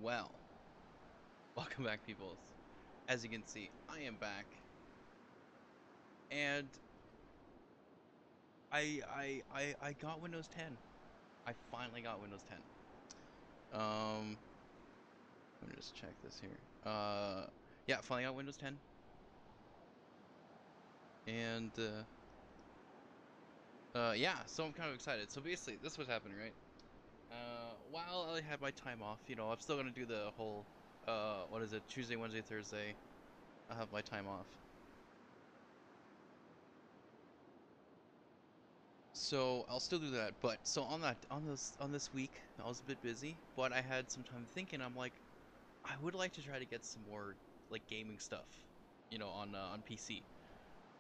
Well, welcome back, peoples. As you can see, I am back, and I got Windows 10. I finally got Windows 10. Um, Let me just check this here. Yeah, finally got Windows 10, and yeah, so I'm kind of excited. So basically, this was happening, right? While I had my time off, I'm still gonna do the whole, what is it, Tuesday, Wednesday, Thursday. I'll have my time off. So I'll still do that, but so on this week I was a bit busy, but I had some time thinking. I'm like, I would like to try to get some more like gaming stuff, on PC.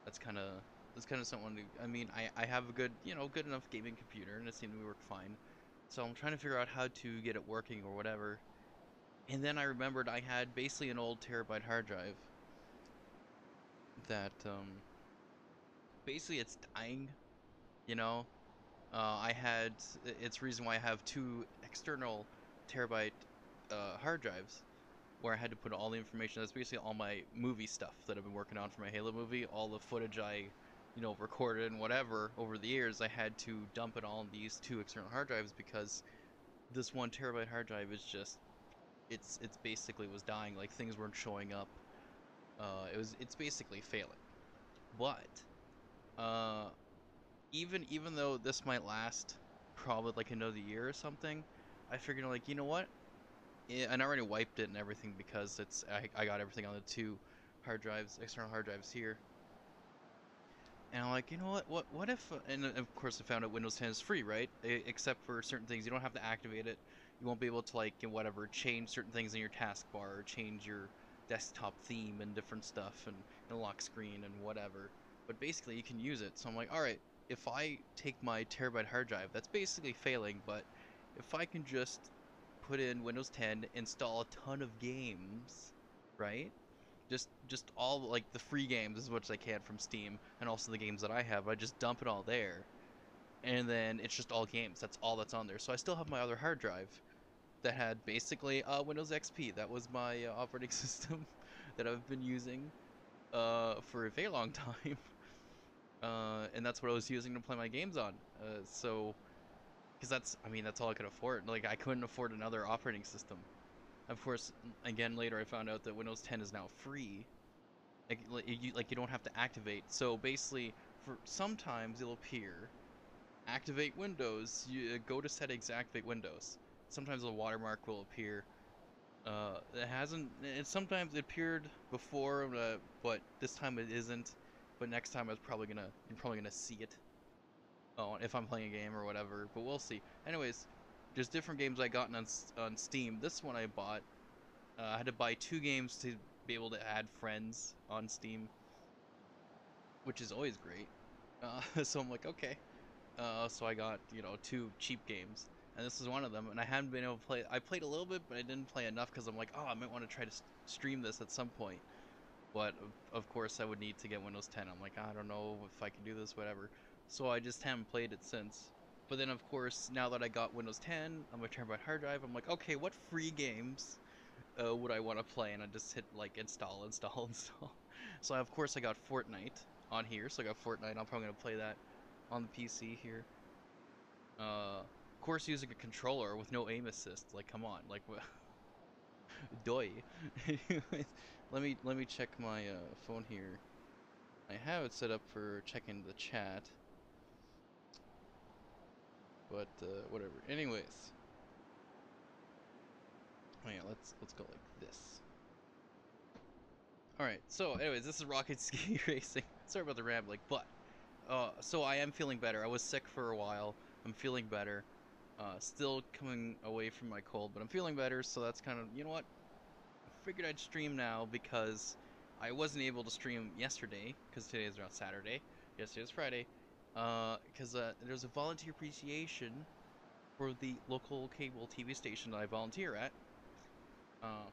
That's kind of that's kind of something. I mean, I have a good enough gaming computer, and it seemed to work fine. So I'm trying to figure out how to get it working or whatever. And then I remembered I had basically an old terabyte hard drive that basically it's dying, you know. It's reason why I have two external terabyte hard drives where I had to put all the information. That's basically all my movie stuff that I've been working on for my Halo movie, all the footage I recorded and whatever over the years. I had to dump it all on these two external hard drives because this 1 terabyte hard drive is just it's basically was dying. Like things weren't showing up. It's basically failing. But uh, even though this might last probably like another year or something, I figured like what, and I already wiped it and everything because I got everything on the two hard drives, external hard drives here, and I'm like, what if, and of course I found out Windows 10 is free, right? Except for certain things, you don't have to activate it. You won't be able to like whatever change certain things in your taskbar, or change your desktop theme and different stuff, and lock screen and whatever. But basically, you can use it. So I'm like, all right, if I take my terabyte hard drive, that's basically failing. But if I can just put in Windows 10, install a ton of games, right? Just all like the free games as much as I can from Steam, and also the games that I have. I just dump it all there, and then it's just all games. That's all that's on there. So I still have my other hard drive that had basically Windows XP. That was my operating system that I've been using for a very long time, and that's what I was using to play my games on. So because that's all I could afford. Like I couldn't afford another operating system. Of course, again later I found out that Windows 10 is now free. You don't have to activate. So basically, for sometimes it'll appear activate Windows. You go to settings, activate Windows. Sometimes a watermark will appear. It hasn't. It sometimes it appeared before, but this time it isn't. But next time you're probably gonna see it. Oh, if I'm playing a game or whatever. But we'll see. Anyways, there's different games I gotten on Steam. This one I bought. I had to buy two games to be able to add friends on Steam, which is always great. So I'm like, okay. So I got two cheap games, and this is one of them. And I hadn't been able to play. I played a little bit, but I didn't play enough because I'm like, oh, I might want to try to stream this at some point. But of course, I would need to get Windows 10. I'm like, I don't know if I can do this, whatever. So I just haven't played it since. But then, of course, now that I got Windows 10 on my terabyte hard drive, I'm like, okay, what free games would I want to play? And I just hit like install, install, install. So of course I got Fortnite on here. So I got Fortnite. I'm probably gonna play that on the PC here. Of course using a controller with no aim assist. Like, come on, like, doi. Let me check my phone here. I have it set up for checking the chat, but whatever. Anyways, oh yeah, let's go like this. All right. So, anyways, this is Rocket Ski Racing. Sorry about the rambling, but so I am feeling better. I was sick for a while. I'm feeling better. Still coming away from my cold, but I'm feeling better. So that's kind of, what? I figured I'd stream now because I wasn't able to stream yesterday because today is around Saturday. Yesterday was Friday. Because there's a volunteer appreciation for the local cable TV station that I volunteer at. Uh,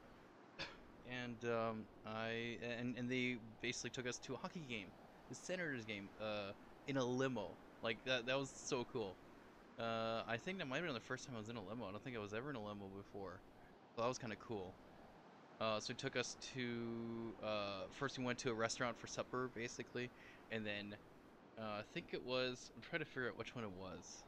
and and they basically took us to a hockey game, the Senators game, in a limo. Like that was so cool. I think that might have been the first time I was in a limo. I don't think I was ever in a limo before. So that was kind of cool. So he took us to first we went to a restaurant for supper basically, and then I think it was, I'm trying to figure out which one it was.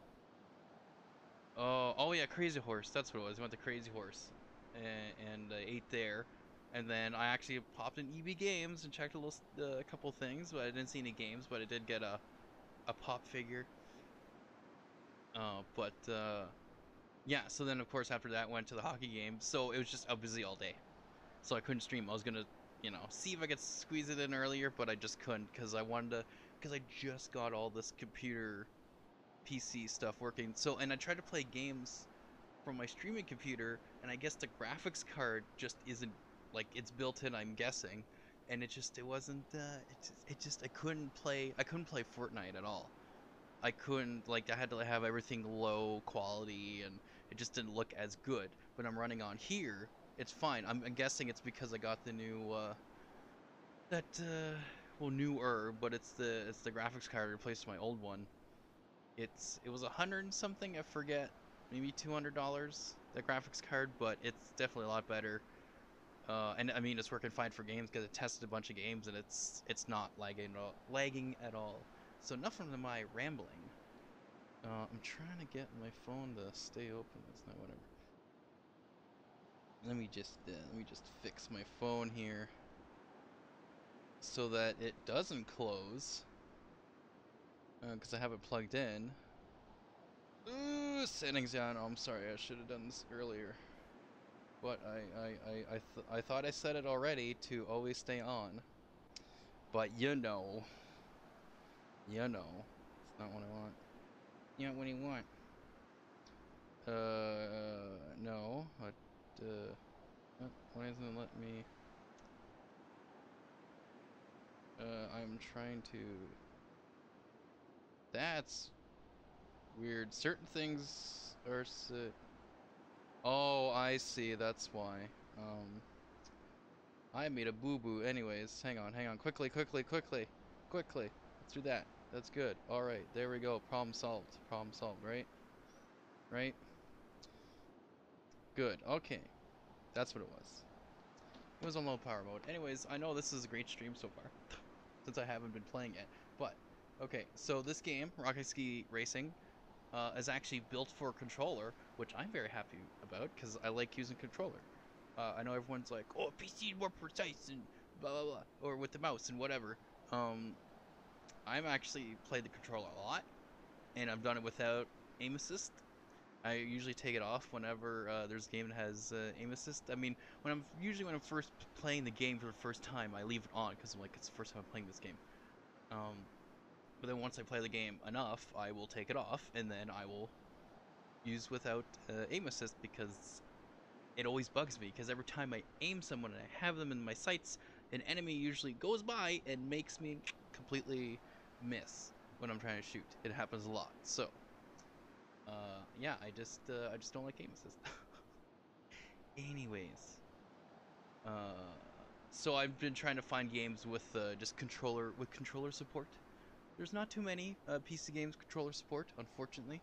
Oh yeah, Crazy Horse. That's what it was. We went to Crazy Horse, and ate there, and then I actually popped in EB Games and checked a couple things, but I didn't see any games. But I did get a pop figure. But yeah. So then of course after that went to the hockey game. So it was just busy all day. So I couldn't stream. I was gonna, see if I could squeeze it in earlier, but I just couldn't because because I just got all this computer PC stuff working. So, and I tried to play games from my streaming computer, and I guess the graphics card just isn't like it's built in, I'm guessing, and it wasn't. I couldn't play Fortnite at all. I couldn't like I had to have everything low quality, and it just didn't look as good. But I'm running on here, it's fine. I'm guessing it's because I got the new that well newer, but it's the graphics card replaced my old one. It was 100 and something, I forget, maybe $200 the graphics card, but it's definitely a lot better. And I mean it's working fine for games because it tested a bunch of games and it's not lagging at all. So enough of my rambling. I'm trying to get my phone to stay open. That's not whatever. Let me just fix my phone here so that it doesn't close. Because I have it plugged in. Ooh, settings on. Oh, I'm sorry. I should have done this earlier. But I thought I set it already to always stay on. But it's not what I want. You know what do you want? No. Why isn't it letting me? I'm trying to. That's weird. Certain things are set. Oh, I see. That's why. I made a boo-boo. Anyways, hang on. Quickly. Let's do that. That's good. All right, there we go. Problem solved. Right? Right? Good. Okay. That's what it was. It was on low power mode. Anyways, I know this is a great stream so far, since I haven't been playing it. But, okay, so this game, Rocket Ski Racing, is actually built for a controller, which I'm very happy about, because I like using controller. I know everyone's like, oh, PC is more precise and blah blah blah, or with the mouse and whatever. I'm actually played the controller a lot, and I've done it without aim assist. I usually take it off whenever there's a game that has aim assist. I mean, when I'm first playing the game for the first time, I leave it on because I'm like, it's the first time I'm playing this game. Um, but then once I play the game enough, I will take it off, and then I will use without aim assist because it always bugs me. Because every time I aim someone and I have them in my sights, an enemy usually goes by and makes me completely miss when I'm trying to shoot. It happens a lot. So, yeah, I just don't like aim assist. Anyways, uh, so I've been trying to find games with just controller support. There's not too many PC games controller support, unfortunately.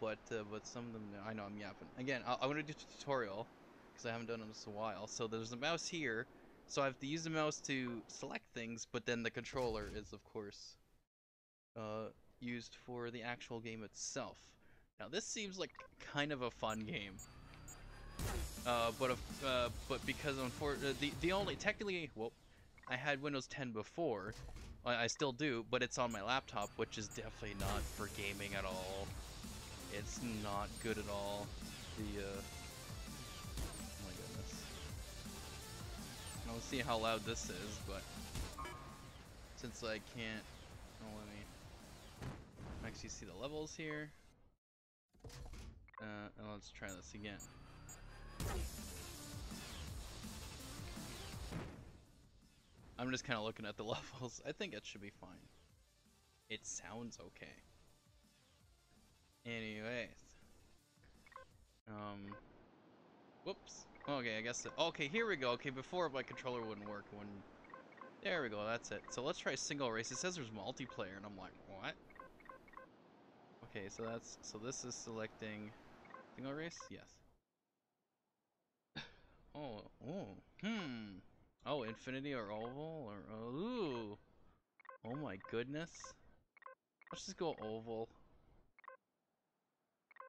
But some of them I know I'm yapping. Again, I want to do a tutorial because I haven't done this in a while. So there's a mouse here, so I have to use the mouse to select things, but then the controller is of course used for the actual game itself. Now this seems like kind of a fun game. But because the only technically, well, I had Windows 10 before, I still do, but it's on my laptop, which is definitely not for gaming at all. It's not good at all. Oh my goodness. I don't see how loud this is, but since I can't, let me actually see the levels here. And let's try this again. I'm just kind of looking at the levels. I think it should be fine. It sounds okay. Anyways. Whoops. Okay, I guess okay, here we go. Okay, before my controller wouldn't work when... There we go, that's it. So let's try single race. It says there's multiplayer, and I'm like, what? Okay, so this is selecting single race? Yes. Oh, infinity or oval or ooh. Oh my goodness. Let's just go oval.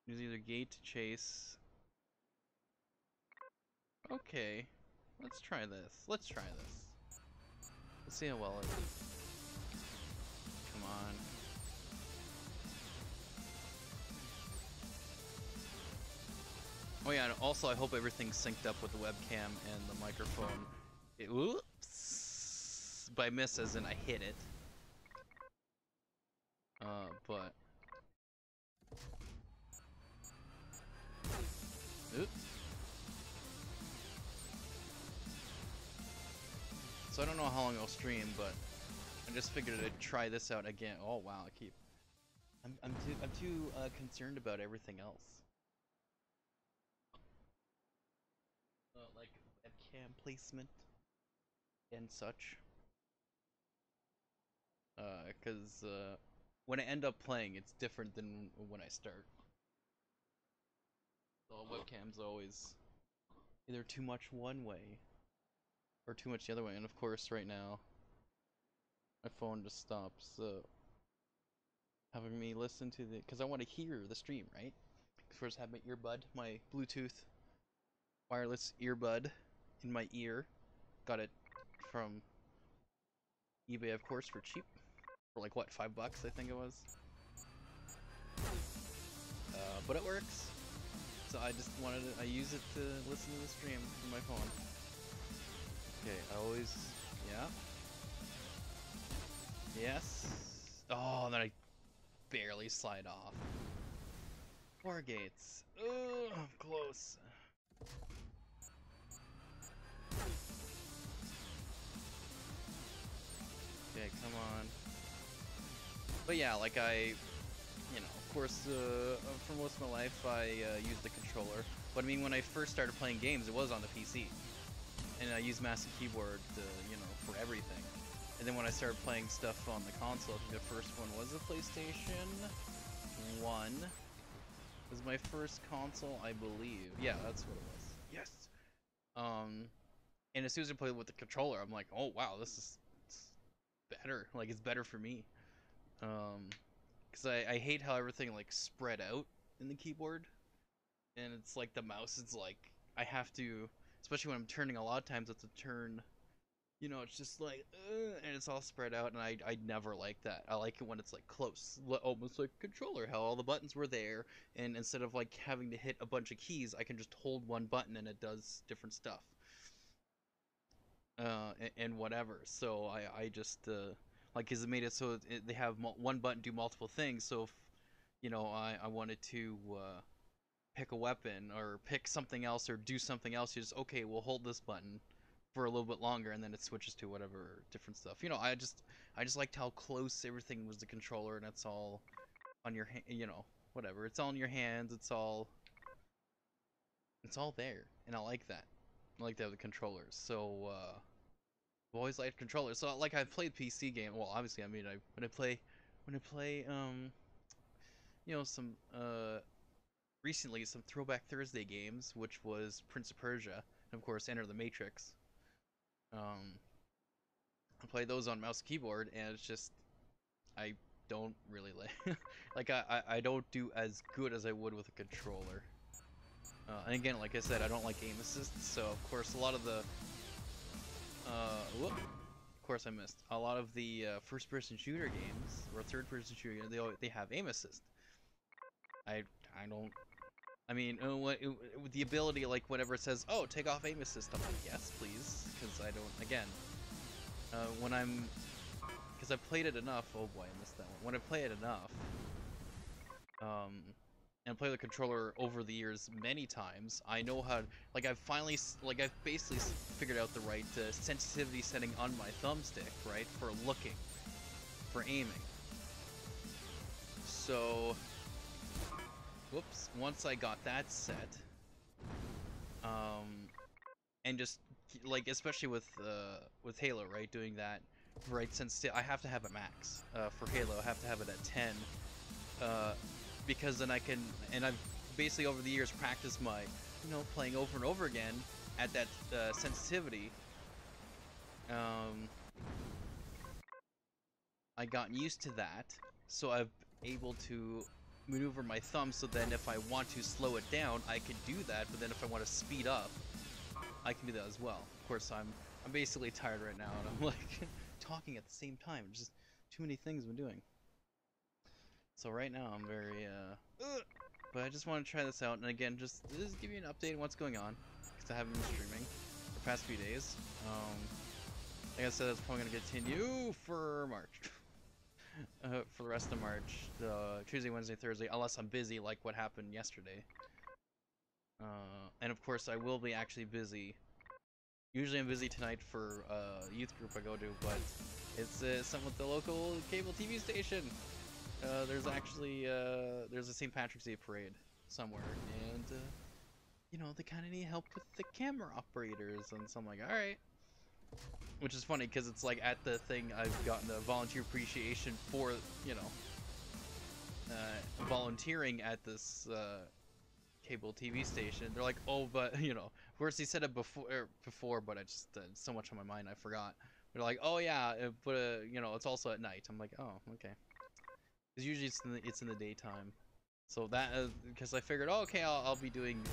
Use either gate to chase. Okay. Let's try this. Let's try this. Let's see how well it is. Come on. Oh yeah, and also I hope everything's synced up with the webcam and the microphone. Oops! By miss as in I hit it. But... Oops. So I don't know how long I'll stream, but I just figured I'd try this out again. Oh wow, I keep... I'm too concerned about everything else. Like webcam placement and such. Because when I end up playing, it's different than when I start. So webcam's always either too much one way or too much the other way. And of course, right now, my phone just stops having me listen to the... Because I want to hear the stream, right? First, I have my earbud, my Bluetooth wireless earbud in my ear. Got it from eBay, of course, for cheap. For like, what, $5 I think it was. But it works. So I just wanted to, I use it to listen to the stream from my phone. Okay, I always, yeah. Yes. Oh, and then I barely slide off. 4 gates. Oh, I'm close. Okay, come on. But yeah, like you know, of course, for most of my life I used the controller. But I mean, when I first started playing games, it was on the PC. And I used mouse and keyboard, you know, for everything. And then when I started playing stuff on the console, I think the first one was a PlayStation 1. It was my first console, I believe. Yeah, that's what it was. Yes! And as soon as I played with the controller, I'm like, oh wow, it's better. Like, it's better for me. Because I hate how everything, like, spread out in the keyboard. And it's like the mouse is like, I have to, especially when I'm turning a lot of times, it's a turn, you know, it's just like, and it's all spread out, and I never like that. I like it when it's like close, almost like a controller, how all the buttons were there, and instead of like having to hit a bunch of keys, I can just hold one button and it does different stuff. And whatever. So I just, like, cause it made it so they have one button do multiple things, so if, you know, I wanted to, pick a weapon or pick something else or do something else, you just, okay, we'll hold this button for a little bit longer and then it switches to whatever different stuff. You know, I just liked how close everything was to the controller, and it's all on your hand, you know, whatever. It's all in your hands, it's all there. And I like that. I like that with the controllers. So I've always liked controllers. So like I've played PC game, well, obviously I mean when I play you know, some recently some Throwback Thursday games, which was Prince of Persia, and of course Enter the Matrix. I play those on mouse and keyboard, and it's just, I don't really like like I don't do as good as I would with a controller. And again, like I said, I don't like aim assist, so of course a lot of the whoop, of course I missed. A lot of the first-person shooter games or third-person shooter games, they have aim assist. I don't. I mean, with the ability, like, whenever it says, oh, take off aim assist, I'm like, yes, please, because I don't, again, when I'm, because I've played it enough, oh boy, I missed that one, when I play it enough, and play the controller over the years many times, I know how, like, I've basically figured out the right sensitivity setting on my thumbstick, right, for looking, for aiming. So, whoops, once I got that set, and just, like, especially with Halo, right, doing that, right, since I have to have it max, for Halo, I have to have it at 10, because then I can, and I've basically over the years practiced my, you know, playing over and over again, at that sensitivity, I got used to that, so I'm able to maneuver my thumb so then if I want to slow it down, I can do that, but then if I want to speed up, I can do that as well. Of course, I'm basically tired right now, and I'm like talking at the same time. Just too many things I'm doing. So right now I'm very but I just want to try this out, and again, just give you an update on what's going on, because I haven't been streaming for the past few days. Like I said, that's probably gonna continue for March. For the rest of March, Tuesday, Wednesday, Thursday, unless I'm busy, like what happened yesterday. And of course, I will be actually busy. Usually, I'm busy tonight for youth group I go to, but it's something with the local cable TV station. There's actually there's a St. Patrick's Day parade somewhere, and you know, they kind of need help with the camera operators, and so I'm like, all right. Which is funny because it's like at the thing I've gotten a volunteer appreciation for, you know, volunteering at this cable TV station. They're like, oh, but you know, of course he said it before, but I just so much on my mind I forgot. They're like, oh yeah, but you know, it's also at night. I'm like, oh, okay. Because usually it's in the daytime. So that because I figured, oh, okay, I'll be doing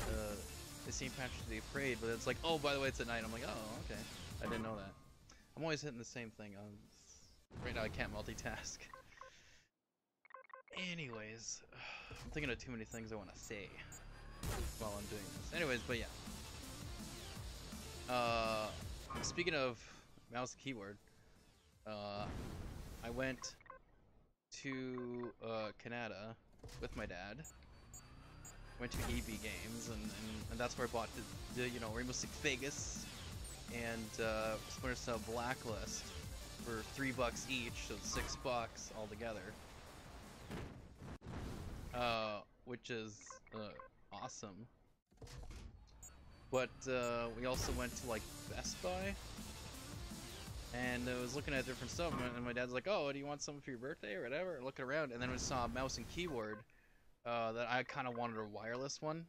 the St. Patrick's Day parade, but it's like, oh, by the way, it's at night. I'm like, oh, okay, I didn't know that. I'm always hitting the same thing. Right now I can't multitask. Anyways, I'm thinking of too many things I want to say while I'm doing this. Anyways, but yeah. Speaking of mouse and keyboard, I went to Canada with my dad. Went to EB Games, and that's where I bought the you know, Rainbow Six Vegas and Splinter Cell Blacklist for $3 each, so $6 altogether. Which is awesome. But we also went to like Best Buy, and I was looking at different stuff, and my dad's like, "Oh, do you want something for your birthday or whatever?" Looking around, and then we saw a mouse and keyboard that I kind of wanted a wireless one.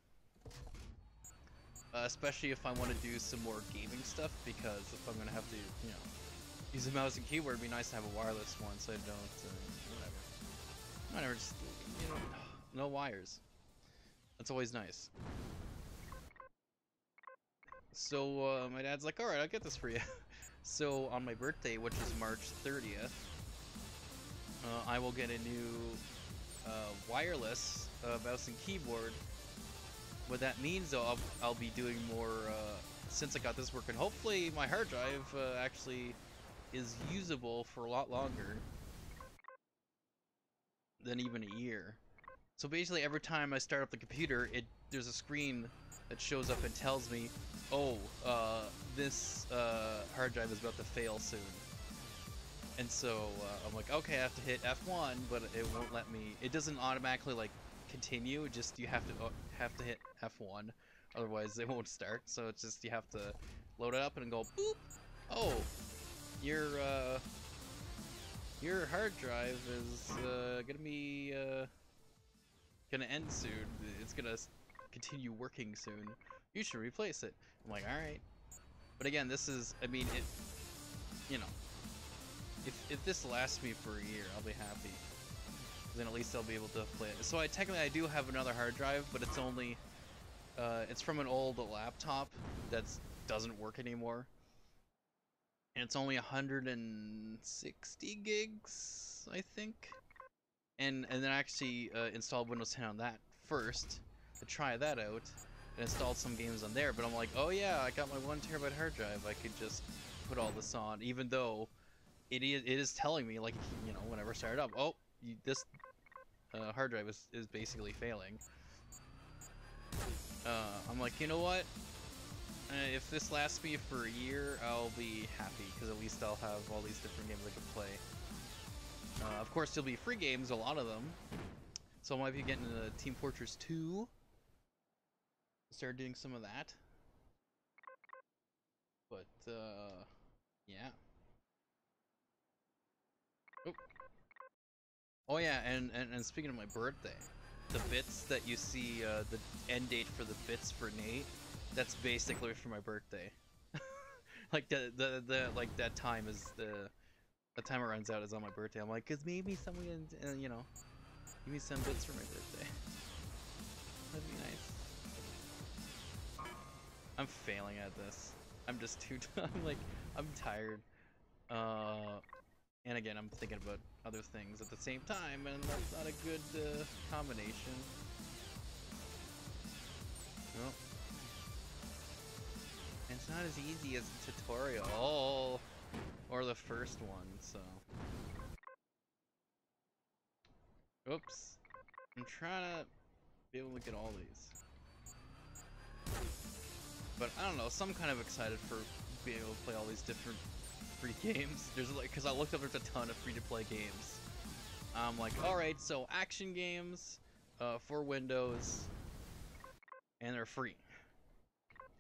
Especially if I want to do some more gaming stuff, because if I'm gonna have to, you know, use a mouse and keyboard, it'd be nice to have a wireless one, so I don't, whatever, just, you know, no wires. That's always nice. So my dad's like, all right, I'll get this for you. So on my birthday, which is March 30th, I will get a new wireless mouse and keyboard. What that means, though, I'll be doing more, since I got this working. Hopefully my hard drive actually is usable for a lot longer than even a year. So basically every time I start up the computer, there's a screen that shows up and tells me, oh, this hard drive is about to fail soon. And so I'm like, okay, I have to hit F1, but it won't let me. It doesn't automatically like continue. Just you have to hit F1, otherwise it won't start. So it's just you have to load it up and go boop. Oh, your hard drive is gonna end soon. It's gonna continue working soon. You should replace it. I'm like, all right. But again, this is, I mean, it, you know, if this lasts me for a year, I'll be happy. Then at least I'll be able to play it. So I do have another hard drive, but it's only, it's from an old laptop that doesn't work anymore. And it's only 160 gigs, I think. And then I actually installed Windows 10 on that first to try that out, and installed some games on there. But I'm like, oh yeah, I got my 1 terabyte hard drive. I could just put all this on, even though it is telling me, like, you know, whenever I start it up, oh, this hard drive is basically failing. I'm like, you know what? If this lasts me for a year, I'll be happy, because at least I'll have all these different games I can play. Of course, there'll be free games, a lot of them. So I might be getting into Team Fortress 2. Start doing some of that. But, yeah. Oh, oh yeah, and speaking of my birthday, the bits that you see, the end date for the bits for Nate That's basically for my birthday. Like the like that time is the time it runs out is on my birthday. I'm like, cause maybe someone you know, give me some bits for my birthday. That'd be nice. I'm failing at this. I'm just too. I'm like, I'm tired. And again, I'm thinking about other things at the same time, and that's not a good combination. Nope. It's not as easy as the tutorial, or the first one. So, oops. I'm trying to be able to get all these, but I don't know. So I'm kind of excited for being able to play all these different free games. There's like, cause I looked up, there's a ton of free-to-play games. I'm like, all right, so action games, for Windows, and they're free.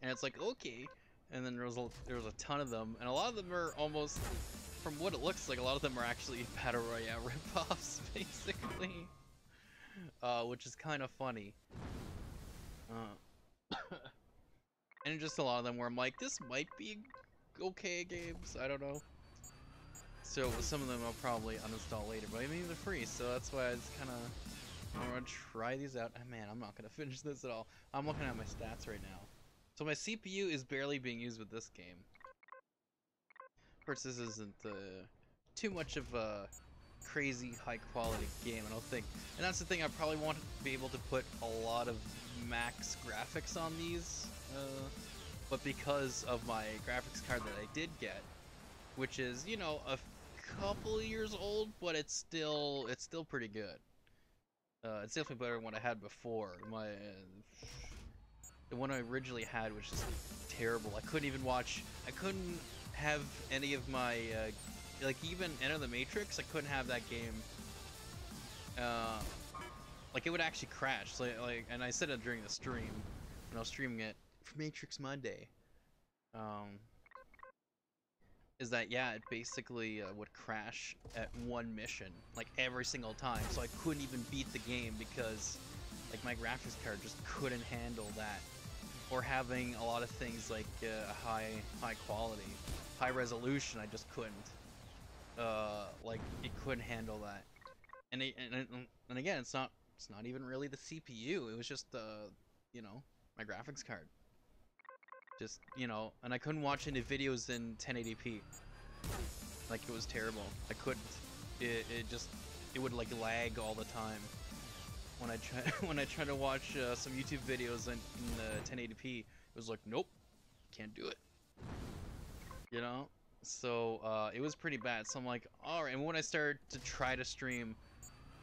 And it's like, okay. And then there was a ton of them, and a lot of them are almost, from what it looks like, a lot of them are actually Battle Royale ripoffs, basically. Which is kind of funny. And just a lot of them where I'm like, this might be okay games, I don't know. So some of them I'll probably uninstall later, but I mean they're free, so that's why I was kind of, I want to try these out. Man, I'm not gonna finish this at all. I'm looking at my stats right now. So my CPU is barely being used with this game. Of course, this isn't too much of a crazy high quality game, I don't think. And that's the thing, I probably want to be able to put a lot of max graphics on these. But because of my graphics card that I did get, which is, you know, a couple years old, but it's still pretty good. It's definitely better than what I had before. The one I originally had was just terrible. I couldn't even watch. I couldn't have any of my like even Enter the Matrix. I couldn't have that game. Like it would actually crash. Like, and I said it during the stream when I was streaming it for Matrix Monday. Is that, yeah, it basically would crash at one mission, like every single time. So I couldn't even beat the game because like my graphics card just couldn't handle that. Or having a lot of things like high quality, high resolution, I just couldn't. Like it couldn't handle that. And again, it's not even really the CPU. It was just you know, my graphics card. Just, you know, and I couldn't watch any videos in 1080p. Like it was terrible. I couldn't. It would like lag all the time. When I try to watch some YouTube videos in 1080p, it was like, nope, can't do it. You know? So it was pretty bad. So I'm like, alright. And when I started to try to stream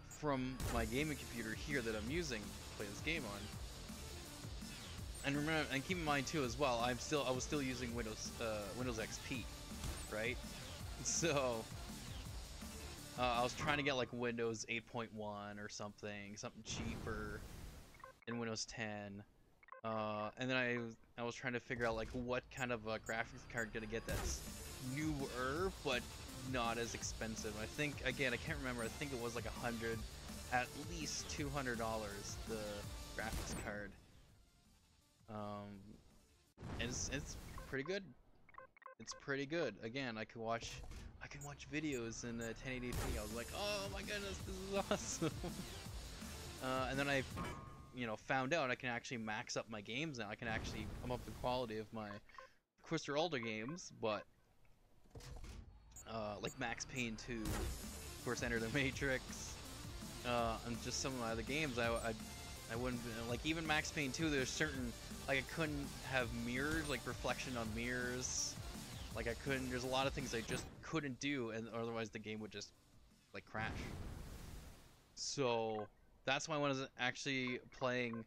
from my gaming computer here that I'm using to play this game on, and remember, and keep in mind too as well, I was still using Windows XP, right? So I was trying to get like Windows 8.1 or something cheaper in Windows 10. And then I was trying to figure out like what kind of graphics card gonna get that's newer but not as expensive. I think, again, I can't remember. I think it was like at least $200 the graphics card. And it's pretty good. It's pretty good. Again, I can watch videos in 1080p. I was like, oh my goodness, this is awesome. And then I, you know, found out I can actually max up my games now. I can actually come up the quality of my, of course they're older games, but like Max Payne 2, of course Enter the Matrix, and just some of my other games. I wouldn't, like even Max Payne 2, there's certain, like I couldn't have mirrors, like reflection on mirrors. Like I couldn't, there's a lot of things I just couldn't do, and otherwise the game would just like crash. So that's why when I was actually playing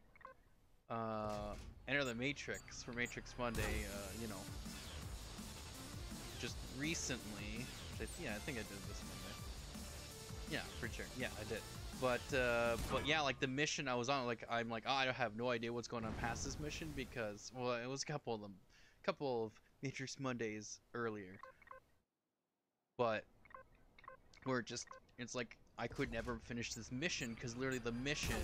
Enter the Matrix for Matrix Monday, you know, just recently, yeah, I think I did this Monday. Yeah, pretty sure. Yeah, I did. But yeah, like the mission I was on, like I'm like, oh, I have no idea what's going on past this mission because, well, it was a couple of Matrix Mondays earlier. But we're just, it's like I could never finish this mission because literally the mission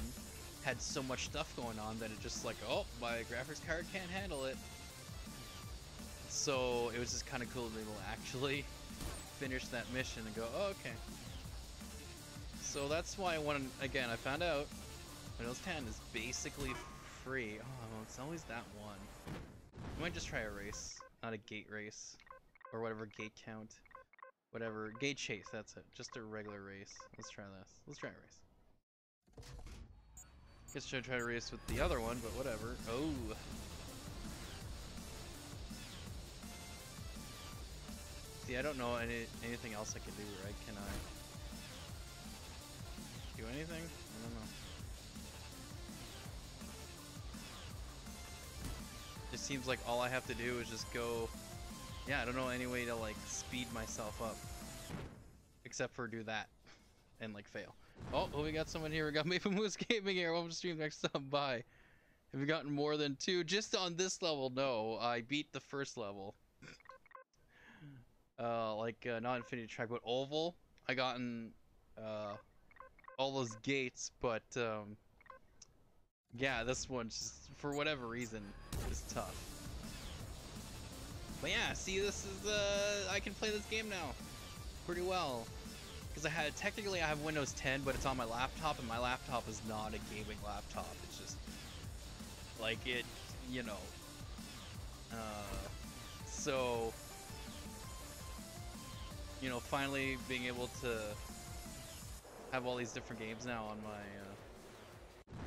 had so much stuff going on that it just like, oh, my graphics card can't handle it. So it was just kind of cool to be able to actually finish that mission and go, oh, okay. So that's why again, I found out Windows 10 is basically free. Oh, it's always that one. I might just try a race, not a gate race, or whatever gate count, whatever gate chase. That's it. Just a regular race. Let's try this. Let's try a race. Guess I should try to race with the other one, but whatever. Oh. See, I don't know anything else I can do, right? Can I do anything? I don't know. It seems like all I have to do is just go... Yeah, I don't know any way to, like, speed myself up. Except for do that. And, like, fail. Oh, we got someone here. We got Maple Moose Gaming here. Welcome to stream next time. Bye. Have you gotten more than 2? Just on this level, no. I beat the first level. Not Infinity Track, but Oval. I gotten, all those gates, but, yeah, this one, just for whatever reason, is tough. But yeah, see, this is, I can play this game now pretty well. Because technically I have Windows 10, but it's on my laptop, and my laptop is not a gaming laptop. It's just, like, it, you know. So, you know, finally being able to have all these different games now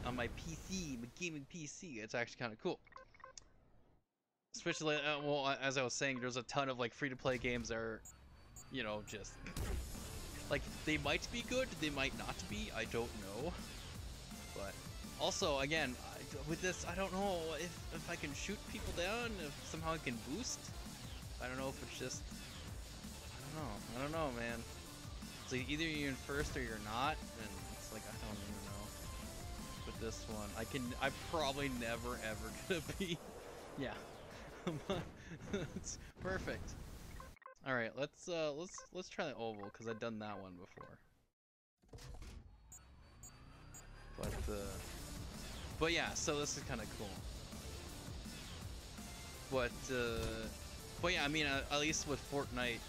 on my PC, my gaming PC, it's actually kind of cool. Especially, well, as I was saying, there's a ton of, like, free-to-play games that are, you know, just... Like, they might be good, they might not be, I don't know. But, also, again, with this, I don't know if I can shoot people down, if somehow I can boost. I don't know if it's just... I don't know, man. It's like either you're in first or you're not, and it's like, I don't even know. With this one, I'm probably never ever gonna be... Yeah. It's perfect. All right, let's try the oval because I've done that one before. But yeah, so this is kind of cool. But yeah, I mean, at least with Fortnite,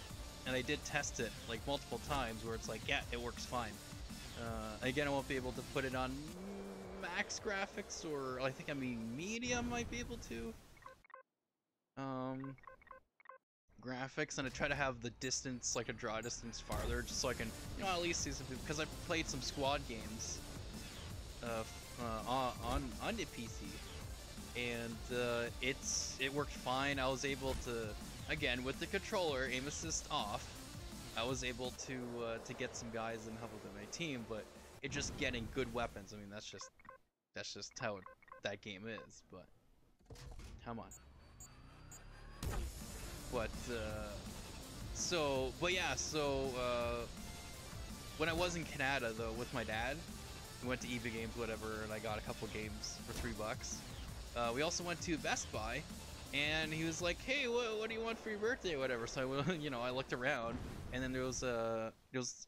and I did test it like multiple times where it's like, yeah, it works fine. Again, I won't be able to put it on max graphics, or I think medium might be able to. Graphics, and I try to have the distance, like a draw distance farther, just so I can, you know, at least see some people, because I've played some squad games on the PC, and it worked fine. I was able to, again, with the controller, aim assist off, I was able to get some guys and help with my team, but it just getting good weapons, I mean, that's just how that game is, but come on. But when I was in Canada though with my dad, we went to EB Games, whatever, and I got a couple games for $3. We also went to Best Buy, and he was like, "Hey, what do you want for your birthday, or whatever?" So I looked around, and then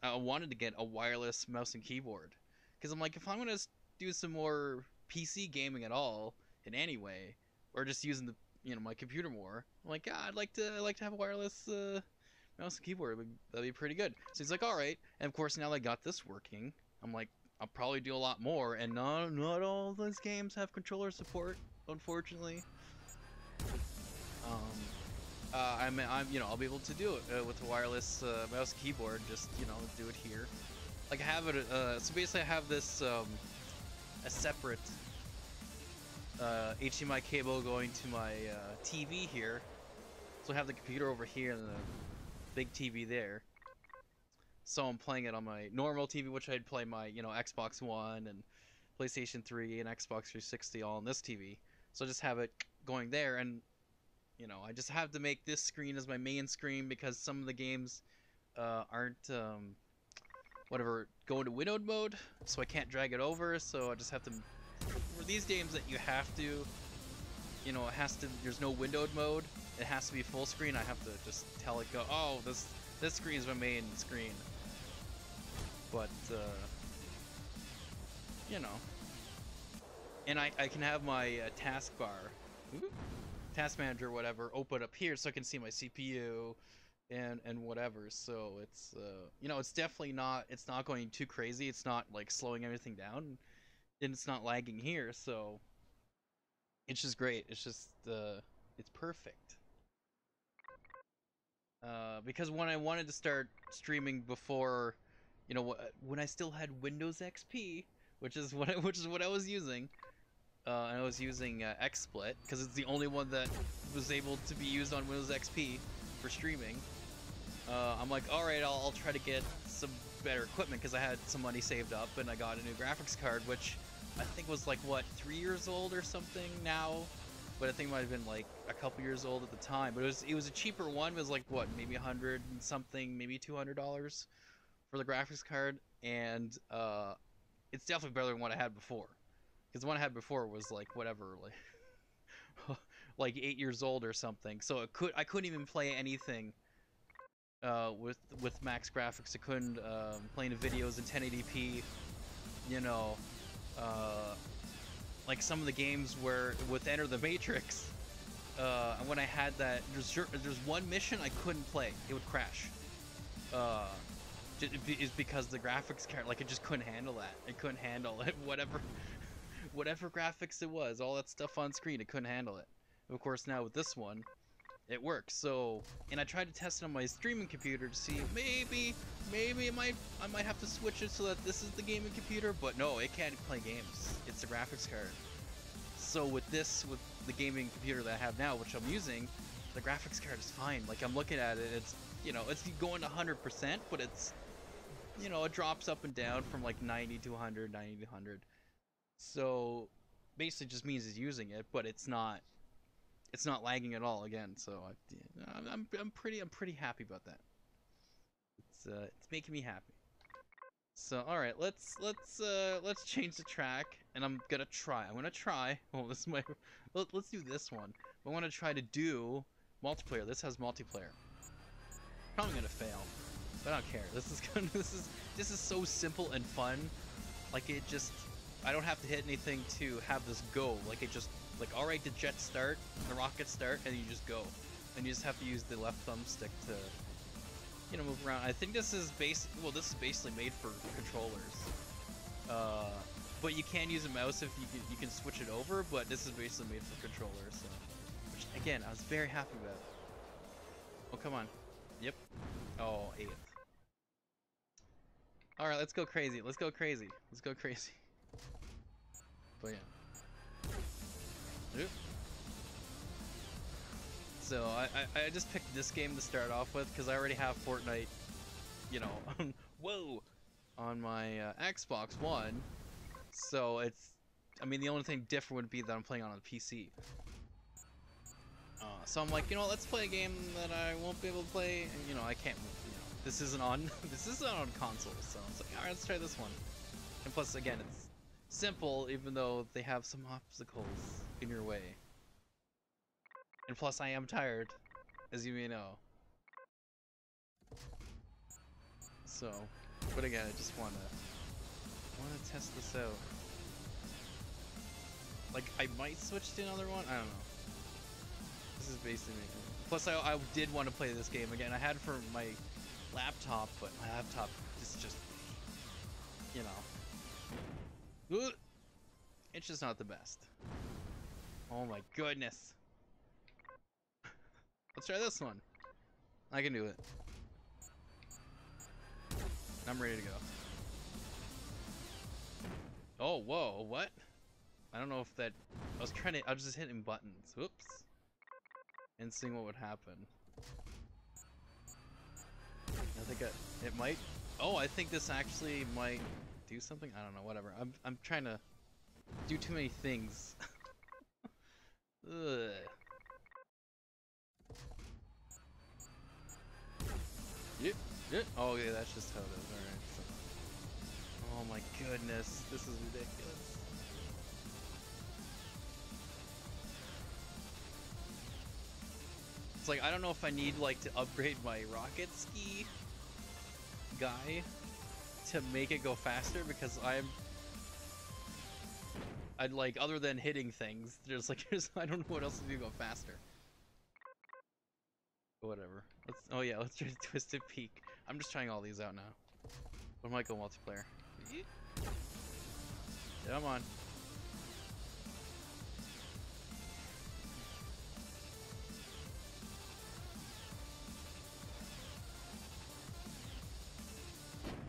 I wanted to get a wireless mouse and keyboard, because I'm like, if I'm gonna do some more PC gaming at all in any way, or just using the my computer more, I'm like, I'd like to have a wireless mouse and keyboard. That'd be pretty good. So he's like, all right. And of course, now that I got this working, I'm like, I'll probably do a lot more. And not all those games have controller support, unfortunately. I'll be able to do it with a wireless mouse and keyboard. Just do it here. Like I have it. So basically, I have this a separate HDMI cable going to my TV here, so I have the computer over here and the big TV there. So I'm playing it on my normal TV, which I'd play my Xbox One and PlayStation 3 and Xbox 360 all on this TV. So I just have it going there, and I just have to make this screen as my main screen because some of the games aren't go into windowed mode, so I can't drag it over. So I just have to. For these games that you have to, there's no windowed mode, it has to be full screen, I have to just tell it, oh, this screen is my main screen. But, and I can have my taskbar, task manager, or whatever, open up here so I can see my CPU and whatever. So it's you know, it's definitely not, it's not going too crazy. It's not like slowing everything down, and it's not lagging here. So it's just great. It's just it's perfect. Because when I wanted to start streaming before, you know, when I still had Windows XP, which is what I was using, and I was using XSplit because it's the only one that was able to be used on Windows XP for streaming. I'm like, all right, I'll try to get some better equipment because I had some money saved up and I got a new graphics card, which I think was like what 3 years old or something now, but I think it might have been like a couple years old at the time. But it was a cheaper one. It was like what, maybe 100 and something, maybe $200 for the graphics card, and it's definitely better than what I had before. Because the one I had before was like whatever, like like 8 years old or something. So I couldn't even play anything with max graphics. I couldn't play any videos in 1080p. You know, like some of the games where with Enter the Matrix, when I had that, there's one mission I couldn't play. It would crash. Is because the graphics card, like, it just couldn't handle that. It couldn't handle it. Whatever graphics it was, all that stuff on screen, it couldn't handle it. And of course, now with this one, it works. So, and I tried to test it on my streaming computer to see maybe I might have to switch it so that this is the gaming computer, but no, it can't play games. It's the graphics card. So with the gaming computer that I have now, which I'm using, the graphics card is fine. Like, I'm looking at it, it's, you know, it's going to 100%, but it's, you know, it drops up and down from like 90 to 100, 90 to 100. So basically just means it's using it, but it's not lagging at all again. So I'm pretty happy about that. It's making me happy. So all right, let's change the track, and I'm gonna try. Oh, this is my. Let's do this one. I want to try to do multiplayer. This has multiplayer. Probably gonna fail, but I don't care. This is so simple and fun. Like, it just, I don't have to hit anything to have this go. Like, it just, like, all right, the jet start, the rocket start, and you just go, and you just have to use the left thumbstick to, you know, move around. I think this is this is basically made for controllers. But you can use a mouse if you can switch it over. But this is basically made for controllers. So, which again, I was very happy about. Oh, come on. Yep. Oh, 8th. All right, let's go crazy. Let's go crazy. Let's go crazy. But yeah. Oop. So I just picked this game to start off with because I already have Fortnite, you know, whoa, on my Xbox One. So it's, I mean, the only thing different would be that I'm playing on a PC. So I'm like, you know, let's play a game that I won't be able to play, and you know, I can't, you know, this isn't on console. So I was like, all right, let's try this one. And plus, again, it's simple, even though they have some obstacles in your way. And plus, I am tired, as you may know. So, but again, I just wanna test this out. Like, I might switch to another one. I don't know. This is basically me. Plus, I did want to play this game again. I had it for my laptop, but my laptop is just, you know, it's just not the best. Oh my goodness. Let's try this one. I can do it. I'm ready to go. Oh, whoa, what? I don't know if that... I was just hitting buttons. Whoops. And seeing what would happen. I think it might... Oh, I think this actually might do something? I don't know, whatever. I'm trying to do too many things. Ugh. Yep. Oh yeah, that's just how it is. Alright. So. Oh my goodness, this is ridiculous. It's like, I don't know if I need like to upgrade my rocket ski guy to make it go faster, because I'd like, other than hitting things, there's like, I don't know what else to do to go faster. Whatever. Oh yeah, let's try Twisted Peak. I'm just trying all these out now. What might go multiplayer? Come on.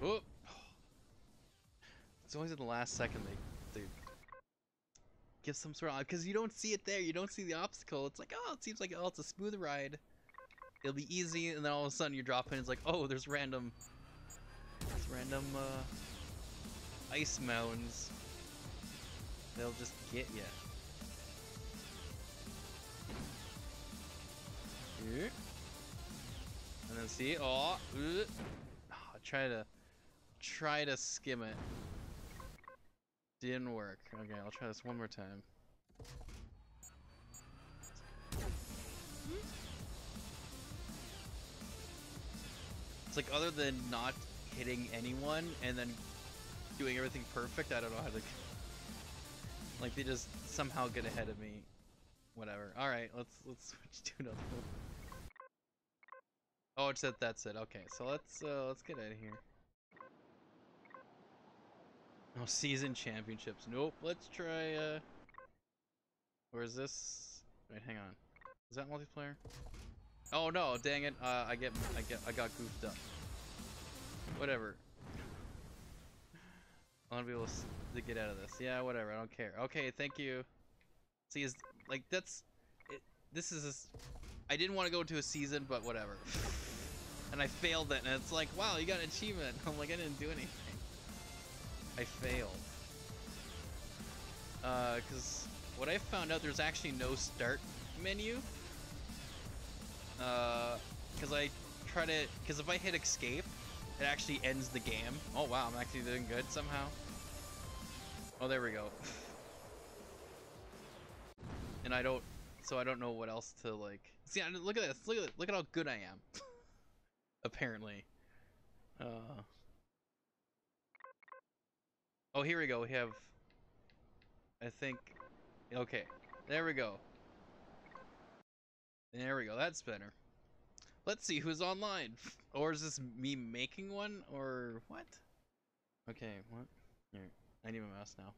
Oh. It's always at the last second they give some sort of, because you don't see it there. You don't see the obstacle. It's like, oh, it seems like, oh, it's a smooth ride. It'll be easy, and then all of a sudden you drop in. It's like, oh, there's random ice mounds. They'll just get you. Here. And then see, try to skim it. Didn't work. Okay, I'll try this one more time. It's like, other than not hitting anyone and then doing everything perfect, I don't know how to, like, they just somehow get ahead of me. Whatever. All right, let's switch to another one. Oh, it's that. That's it. Okay, so let's get out of here. Oh, season championships. Nope. Let's try. Where is this? Wait, hang on. Is that multiplayer? Oh no! Dang it! I got goofed up. Whatever. I want to be able to get out of this. Yeah, whatever. I don't care. Okay, thank you. See, is like that's it. This is. I didn't want to go to a season, but whatever. And I failed it, and it's like, wow, you got an achievement. I'm like, I didn't do anything. I failed. Because what I found out, there's actually no start menu. Because if I hit escape, it actually ends the game. Oh wow, I'm actually doing good somehow. Oh, there we go. And I don't know what else to like. See, look at this. Look at how good I am. Apparently. Oh, here we go. We have, I think, okay. There we go. There we go. That's better. Let's see who's online. Or is this me making one, or what? Okay, what? Here, I need my mouse now.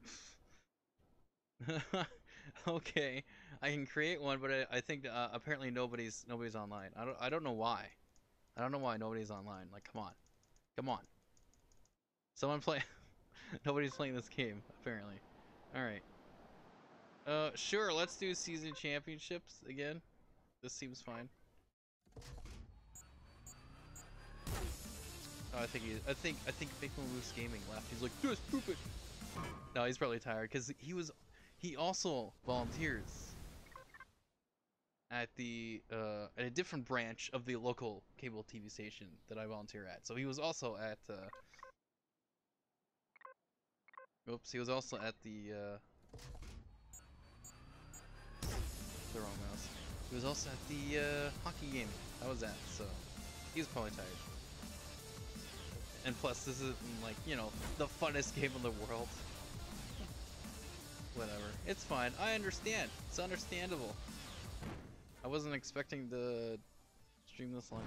Okay, I can create one, but I think apparently nobody's online. I don't know why. I don't know why nobody's online. Like, come on. Someone play. Nobody's playing this game apparently. All right. Sure. Let's do season championships again. This seems fine. Oh, I think Big Moose Gaming left. He's like, just poop it. No, he's probably tired because he also volunteers at at a different branch of the local cable TV station that I volunteer at. So he was also at oops, he was also at the wrong mouse. He was also at the hockey game I was at, so he's probably tired. And plus, this isn't like, you know, the funnest game in the world. Whatever. It's fine. I understand. It's understandable. I wasn't expecting to stream this long.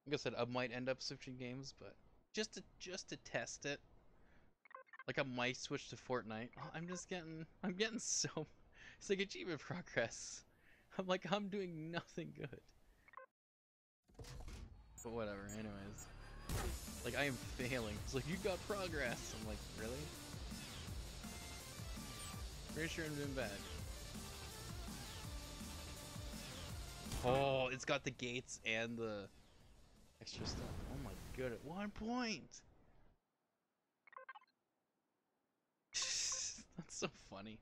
Like I said, I might end up switching games, but just to test it. Like I might switch to Fortnite. Oh, I'm getting so, it's like achievement progress. I'm doing nothing good. But whatever, anyways. Like, I am failing. It's like, you got progress. I'm like, really? Pretty sure I'm doing bad. Oh, it's got the gates and the extra stuff. Oh my god, at 1 point! That's so funny.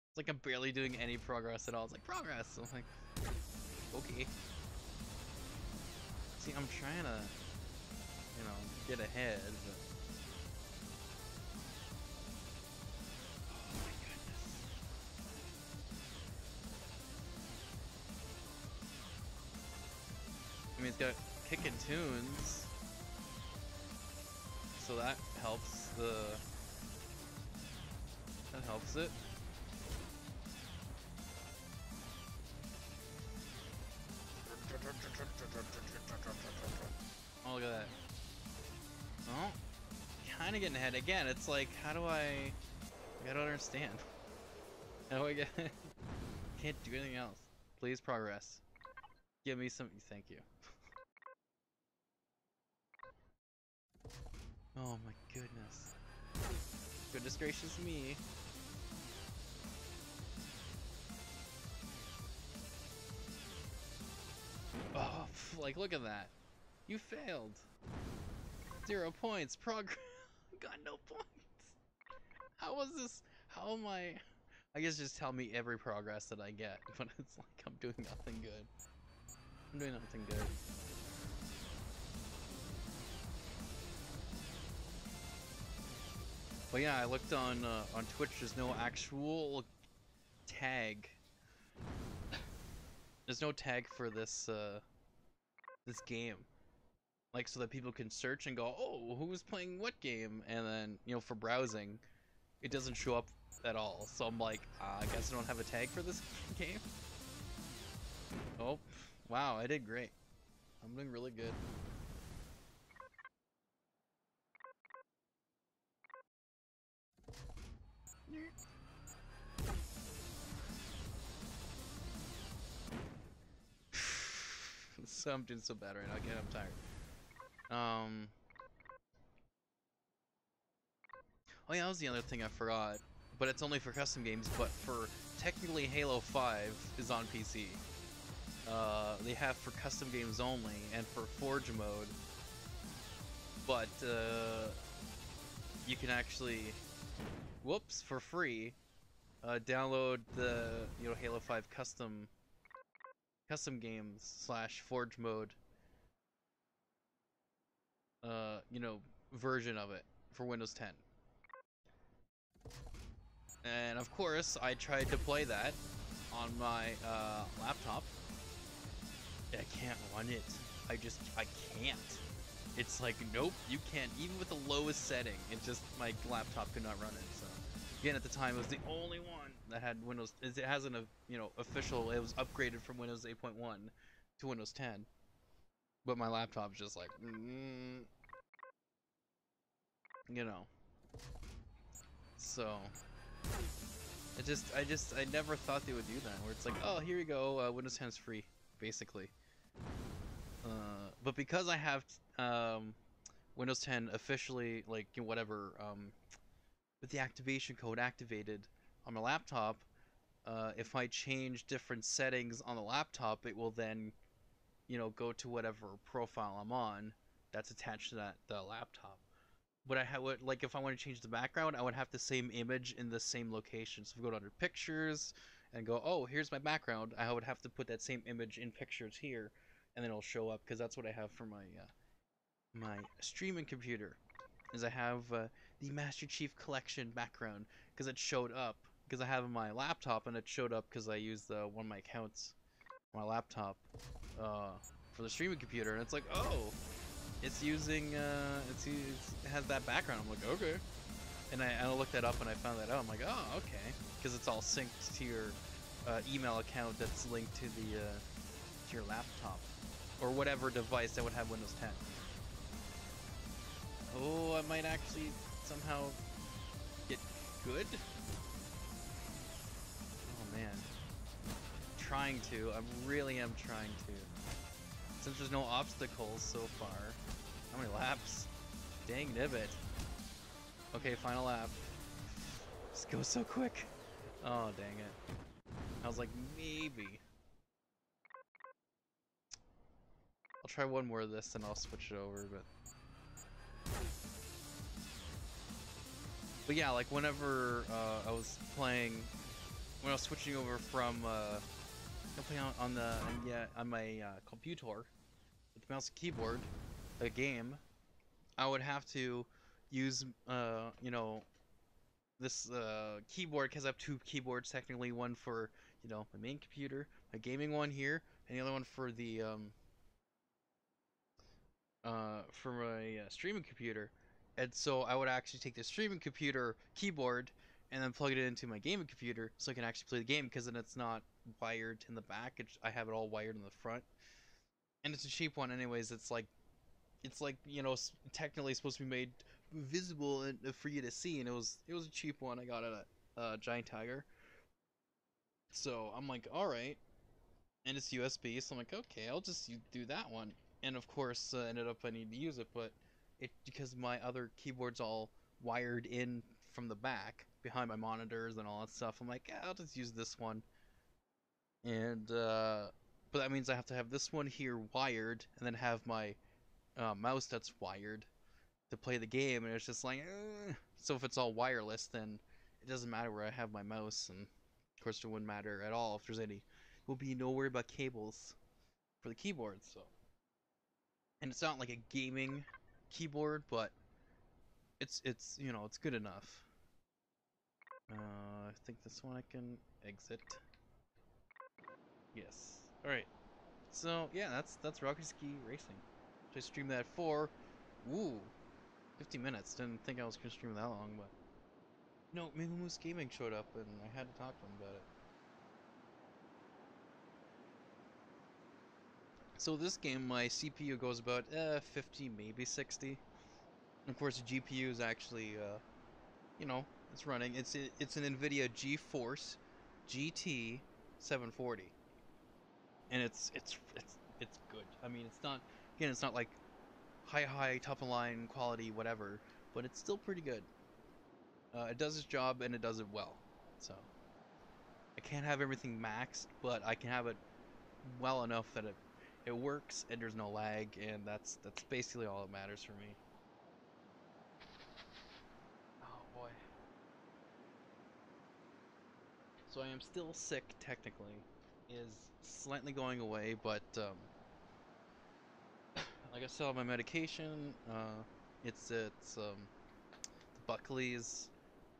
It's like I'm barely doing any progress at all. It's like, progress! I'm like, okay. See, I'm trying to, you know, get ahead, but... Oh my goodness. I mean, it's got kickin' tunes, so that helps the opposite. Oh, look at that. Oh, kind of getting ahead again. It's like, how do I don't understand. How do I get? Can't do anything else. Please progress. Give me some. Thank you. Oh my goodness. Goodness gracious me. Oh, like look at that. You failed. 0 points. Progress. Got no points. How was this? How am I? I guess just tell me every progress that I get, but it's like I'm doing nothing good. I'm doing nothing good. But yeah, I looked on Twitch. There's no actual tag. There's no tag for this this game, like so that people can search and go, oh, who was playing what game, and then for browsing, it doesn't show up at all. So I'm like, I guess I don't have a tag for this game. Oh, wow, I did great. I'm doing really good. So I'm doing so bad right now. Again, I'm tired. Oh yeah, that was the other thing I forgot. But it's only for custom games. But for technically Halo 5 is on PC. They have for custom games only and for Forge mode. But you can actually, whoops, for free, download the Halo 5 custom games / Forge mode version of it for Windows 10. And of course, I tried to play that on my laptop. I can't run it. I can't. It's like, nope, you can't. Even with the lowest setting, my laptop could not run it. So again, at the time, it was the only one that had Windows. It has an official. It was upgraded from Windows 8.1 to Windows 10. But my laptop's just like, So I never thought they would do that. Where it's like, oh, here you go, Windows 10 is free, basically. But because I have Windows 10 officially, like whatever, with the activation code activated on my laptop, if I change different settings on the laptop, it will then, go to whatever profile I'm on that's attached to the laptop. But like if I want to change the background, I would have the same image in the same location. So if I go to under pictures and go, oh, here's my background, I would have to put that same image in pictures here, and then it'll show up because that's what I have for my my streaming computer. Is I have the Master Chief Collection background because it showed up because I have my laptop and it showed up because I used one of my accounts on my laptop for the streaming computer, and it's like, oh, it's using it has that background. I'm like, okay, and I looked that up and I found that out. I'm like, oh, okay, because it's all synced to your email account that's linked to the to your laptop or whatever device that would have Windows 10. Oh, I might actually somehow get good. Oh man, trying to. I really am trying to. Since there's no obstacles so far. How many laps? Dang nibbit. Okay, final lap. Just go so quick. Oh, dang it. I was like, maybe. I'll try one more of this and I'll switch it over, but yeah, like whenever I was playing, when I was switching over from playing on my computer with the mouse and keyboard, a game, I would have to use this keyboard because I have two keyboards technically, one for my main computer, my gaming one here, and the other one for the for my streaming computer. And so I would actually take the streaming computer keyboard and then plug it into my gaming computer so I can actually play the game, because then it's not wired in the back. I have it all wired in the front, and it's a cheap one anyways. It's like technically supposed to be made visible and for you to see, and it was a cheap one. I got it at Giant Tiger. So I'm like, all right, and it's USB, so I'm like, okay, I'll just do that one. And of course, ended up I need to use it, but because my other keyboard's all wired in from the back behind my monitors and all that stuff. I'm like, yeah, I'll just use this one. And but that means I have to have this one here wired, and then have my mouse that's wired to play the game. And it's just like, so if it's all wireless, then it doesn't matter where I have my mouse, and of course it wouldn't matter at all if there's any. Will be no worry about cables for the keyboard. So, and it's not like a gaming keyboard, but it's good enough. I think this one I can exit. Yes. All right. So yeah, that's Rocket Ski Racing. Just streamed that for, ooh, 50 minutes. Didn't think I was gonna stream that long, but no, Maybe Moose Gaming showed up and I had to talk to him about it. So this game, my CPU goes about 50, maybe 60. And of course, the GPU is actually, it's running. It's an NVIDIA GeForce GT 740, and it's good. I mean, it's not like high top of line quality whatever, but it's still pretty good. It does its job and it does it well. So I can't have everything maxed, but I can have it well enough that it works and there's no lag, and that's basically all that matters for me. Oh boy. So I am still sick technically. Is slightly going away, but like I still have my medication. It's the Buckley's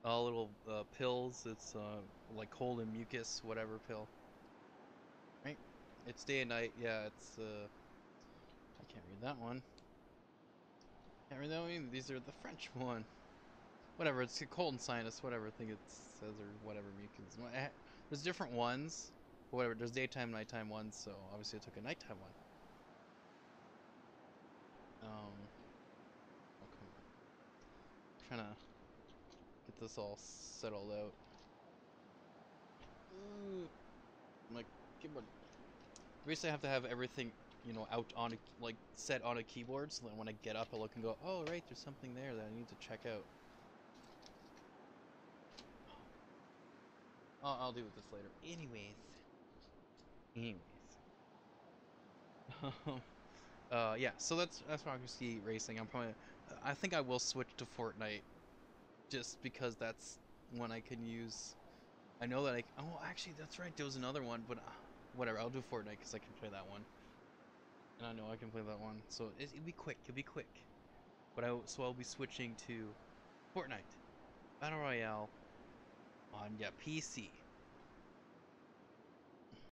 little pills. It's like cold and mucus, whatever pill. Right? It's day and night. Yeah, it's I can't read that one. Can't read that one either. These are the French one. Whatever. It's cold and sinus. Whatever. I think it says, or whatever mucus. There's different ones. Whatever. There's daytime, nighttime ones. So obviously I took a nighttime one. Oh come on. I'm trying to get this all settled out. I'm like, basically I have to have everything, out on like set on a keyboard, so that when I get up I look and go, oh right, there's something there that I need to check out. I'll deal with this later. Anyways. Yeah. So that's Rocket Ski Racing. I think I will switch to Fortnite, just because that's one I can use. I know that oh, actually, that's right. There was another one, but whatever. I'll do Fortnite because I can play that one, and I know I can play that one. So it'll be quick. It'll be quick. But I'll be switching to Fortnite Battle Royale on PC.